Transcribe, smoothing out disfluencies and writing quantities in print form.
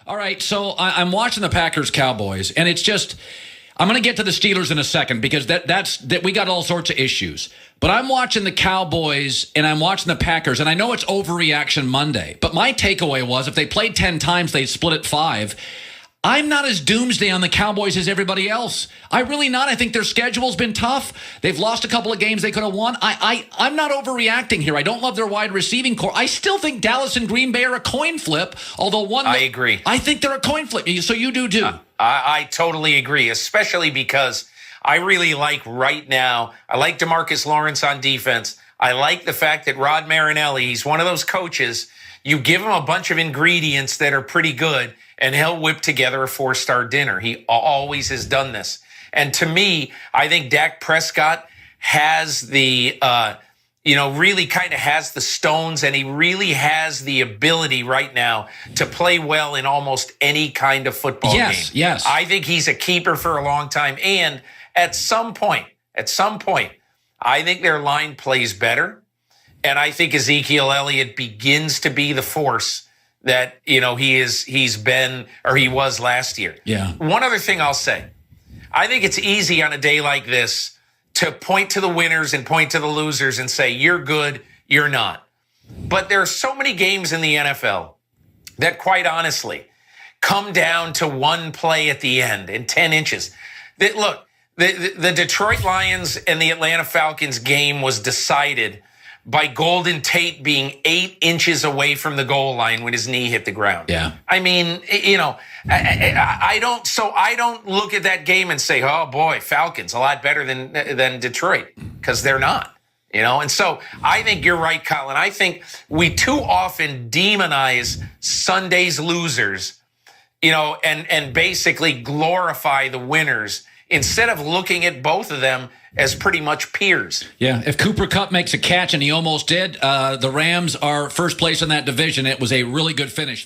All right, so I'm watching the Packers Cowboys, and it's just I'm going to get to the Steelers in a second because that's we got all sorts of issues. But I'm watching the Cowboys and I'm watching the Packers, and I know it's overreaction Monday. But my takeaway was if they played 10 times, they'd split it 5. I'm not as doomsday on the Cowboys as everybody else. I really not. I think their schedule's been tough. They've lost a couple of games they could have won. I'm not overreacting here. I don't love their wide receiving core. I still think Dallas and Green Bay are a coin flip, although one... I agree. I think they're a coin flip. So you do too. I totally agree, especially because I really like right now, I like DeMarcus Lawrence on defense. I like the fact that Rod Marinelli, he's one of those coaches, you give him a bunch of ingredients that are pretty good, and he'll whip together a 4-star dinner. He always has done this. And to me, I think Dak Prescott has the, really kind of has the stones, and he really has the ability right now to play well in almost any kind of football game. Yes. I think he's a keeper for a long time. And at some point, I think their line plays better. And I think Ezekiel Elliott begins to be the force that, he's been, or he was last year. Yeah. One other thing I'll say, I think it's easy on a day like this to point to the winners and point to the losers and say, you're good, you're not. But there are so many games in the NFL that quite honestly come down to one play at the end in 10 inches. Look, the Detroit Lions and the Atlanta Falcons game was decided by Golden Tate being 8 inches away from the goal line when his knee hit the ground. Yeah. I mean, I don't look at that game and say, oh boy, Falcons a lot better than Detroit, because they're not, And so I think you're right, Colin. I think we too often demonize Sunday's losers, and basically glorify the winners instead of looking at both of them as pretty much peers. Yeah, if Cooper Kupp makes a catch, and he almost did, the Rams are first place in that division. It was a really good finish.